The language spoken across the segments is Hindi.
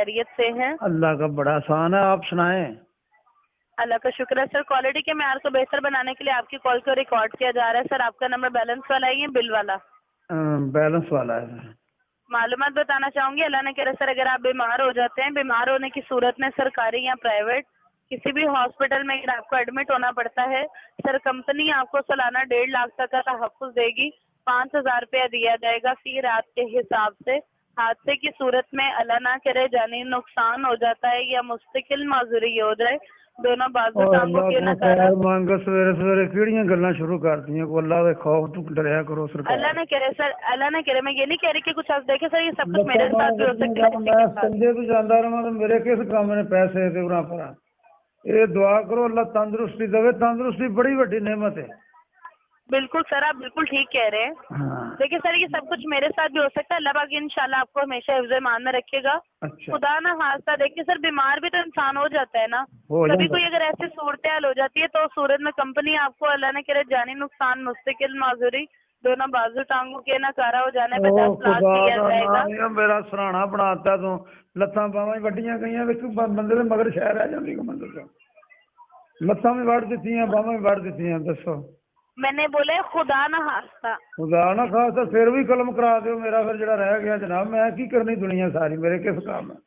खैरियत से हैं? अल्लाह का बड़ा आसान है, आप सुनाएं। अल्लाह का शुक्र है सर। क्वालिटी के मेयार को बेहतर बनाने के लिए आपकी कॉल को रिकॉर्ड किया जा रहा है। सर आपका नंबर बैलेंस वाला है या बिल वाला? बैलेंस वाला है। मालूमात बताना चाहूंगी। अल्लाह ने कहा सर, अगर आप बीमार हो जाते हैं, बीमार होने की सूरत में सरकारी या प्राइवेट किसी भी हॉस्पिटल में अगर आपको एडमिट होना पड़ता है, सर कंपनी आपको सालाना 1.5 लाख तक का तहफ़्फ़ुज़ देगी। 5,000 रुपया दिया जाएगा फी रात के हिसाब से। हादसे की सूरत में अल्लाह ना करे जानी नुकसान हो जाता है या मुस्तकिल माजूरी हो जाए, दोनों बाजू टांगों के नकारा। सवेरे सवेरे किहड़ियां गल्लां शुरू कर दियां? को अल्लाह दे खौफ तो डरिया करो सरकार। अल्लाह ने करे सर, अल्लाह ने करे। मैं ये नहीं कह रही कि कुछ आप देखे सर, ये सब कुछ मेरे साथ भी हो सकता है, किसी के मैं साथ। संजय तो जाता रहा तो मेरे किस काम ने पैसे ते उरा पर ये दुआ करो अल्लाह तंदुरुस्ती देवे। तंदुरुस्ती बड़ी बड़ी नेमत है। बिल्कुल सर, आप बिल्कुल ठीक कह रहे हैं। हाँ। देखिए सर, ये सब कुछ मेरे साथ भी हो सकता है। अल्लाह पाक इंशाल्लाह आपको हमेशा हिफ्ज़ ईमान में रखेगा। अच्छा। खुदा ना खास्ता। देखिए सर, बीमार भी तो इंसान हो जाता है ना। हो कभी जाता कोई अगर ऐसी सूरत हाल हो जाती है तो उस सूरत में कंपनी आपको अल्लाह ने करे जानी नुकसान मुस्तकिल माजूरी दोनों बाजू टांगों के नकारा हो जाने पे 10 लाख दिया जाएगा। मेरा सराहना बनाता तू लत्तां बावां वड्डियां गईयां विच बंदे दे मगर शहर रह जांदी कमंदर तो लत्तां भी वड़ दित्तियां बावां भी वड़ दित्तियां। दसो मैंने बोले खुदा ना खास्ता। खुदा ना खास्ता फिर भी कलम करा दो मेरा, फिर जड़ा रह गया जनाब मैं की करनी दुनिया सारी, मेरे किस काम है?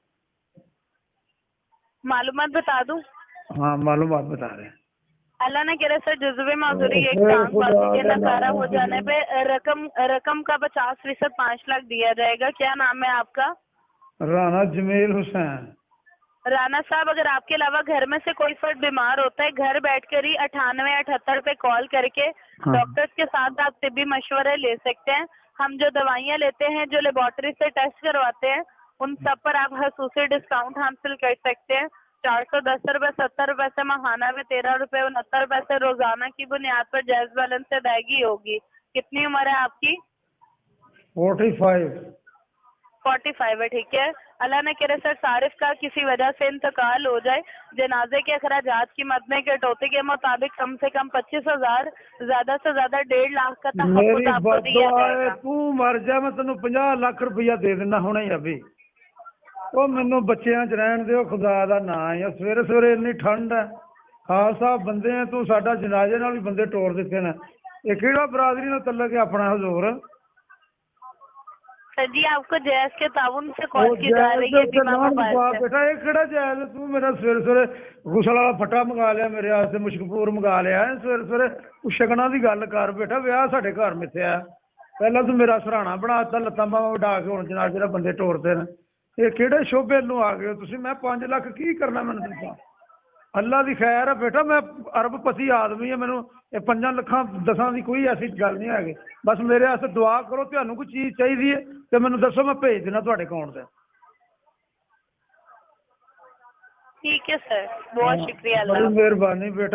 मालूमात बता दूं? हाँ मालूमात बता रहे हैं। अल्लाह ने कह सर जुज़्वे माजूरी एक टांग बाजू के नकारा हो जाने पे रकम का 50% 5 लाख दिया जाएगा। क्या नाम है आपका? राना जमील हुसैन। राना साहब, अगर आपके अलावा घर में से कोई फर्द बीमार होता है, घर बैठकर ही 98-78 पे कॉल करके हाँ। डॉक्टर्स के साथ आप तिब्बी मशवरे ले सकते हैं। हम जो दवाइयाँ लेते हैं, जो लेबोरेटरी से टेस्ट करवाते हैं, उन सब पर आप खसूसी डिस्काउंट हासिल कर सकते हैं। 410 रुपये 70 रुपये से माहाना में 13 रुपये 69 पैसे रोजाना की बुनियाद पर जायज बैलेंस से अदायगी होगी। कितनी उम्र है आपकी? 45। 45 है, ठीक है। अल्लाह ने करे सर सारिफ का किसी वजह से इंतकाल हो जाए, जनाजे के अखराजात की मदने कटौती के मुताबिक कम से कम 25,000, ज्यादा से ज्यादा 1.5 लाख का तहफ़्फ़ुज़ आपको दिया जाएगा। तू मर जा मैं तेन 50 लाख रुपया दे देना हुणे अभी। ਉਹ ਮੈਨੂੰ ਬੱਚਿਆਂ 'ਚ ਰਹਿਣ ਦਿਓ, ਖੁਦਾ ਦਾ ਨਾਂ ਹੈ। ਸਵੇਰੇ ਸਵੇਰੇ ਇੰਨੀ ਠੰਡ ਹੈ, ਖਾਲਸਾ ਬੰਦੇ ਆ, ਤੂੰ ਸਾਡਾ ਜਨਾਜ਼ੇ ਨਾਲ ਵੀ ਬੰਦੇ ਤੋੜ ਦਿੱਤੇ ਨੇ। ਇਹ ਕਿਹੜਾ ਬਰਾਦਰੀ ਨਾਲ ਤੱਲਕ ਹੈ ਆਪਣਾ ਹਜ਼ੂਰ? सर जी, आपको जैस के ताउन से कॉल की जा रही है बीमा मोबाइल से। बेटा ये ਕਿਹੜਾ ਜਾਇਜ਼? ਤੂੰ ਮੇਰਾ ਸਵੇਰੇ ਸਵੇਰੇ ਗੁਸਲ ਵਾਲਾ ਫੱਟਾ ਮੰਗਾ ਲਿਆ ਮੇਰੇ ਵਾਸਤੇ, ਮੁਸ਼ਕਪੂਰ ਮੰਗਾ ਲਿਆ ਸਵੇਰੇ ਸਵੇਰੇ। ਤੂੰ ਸ਼ਗਨਾਂ ਦੀ ਗੱਲ ਕਰ ਬੇਟਾ, ਵਿਆਹ ਸਾਡੇ ਘਰ ਮਿੱਥਿਆ। ਪਹਿਲਾਂ ਤੂੰ ਮੇਰਾ ਸਰਾਣਾ ਬਣਾਤਾ, ਲੱਤਾਂ ਬਾਹਾਂ ਵਡਾ ਕੇ ਹੁਣ ਜਨਾਜ਼ੇ ਨਾਲ ਬੰਦੇ ਤੋੜਦੇ ਨੇ। ਇਹ ਕਿਹੜੇ ਸ਼ੋਭੇ ਨੂੰ ਆ ਗਏ ਹੋ ਤੁਸੀਂ? ਮੈਂ 5 ਲੱਖ ਕੀ ਕਰਨਾ ਮੈਨੂੰ ਦੱਸਾਂ? ਅੱਲਾ ਦੀ ਖੈਰ ਹੈ ਬੇਟਾ, ਮੈਂ ਅਰਬਪਤੀ ਆਦਮੀ ਹਾਂ, ਮੈਨੂੰ ਇਹ 5 ਲੱਖਾਂ 10 ਦੀ ਕੋਈ ਐਸੀ ਗੱਲ ਨਹੀਂ ਹੈਗੀ। ਬਸ ਮੇਰੇ ਵਾਸਤੇ ਦੁਆ ਕਰੋ। ਤੁਹਾਨੂੰ ਕੋਈ ਚੀਜ਼ ਚਾਹੀਦੀ ਹੈ ਤੇ ਮੈਨੂੰ ਦੱਸੋ, ਮੈਂ ਭੇਜ ਦੇਣਾ ਤੁਹਾਡੇ ਅਕਾਊਂਟ 'ਤੇ। ठीक है सर, बहुत शुक्रिया। बड़ी मेहरबानी बेटा।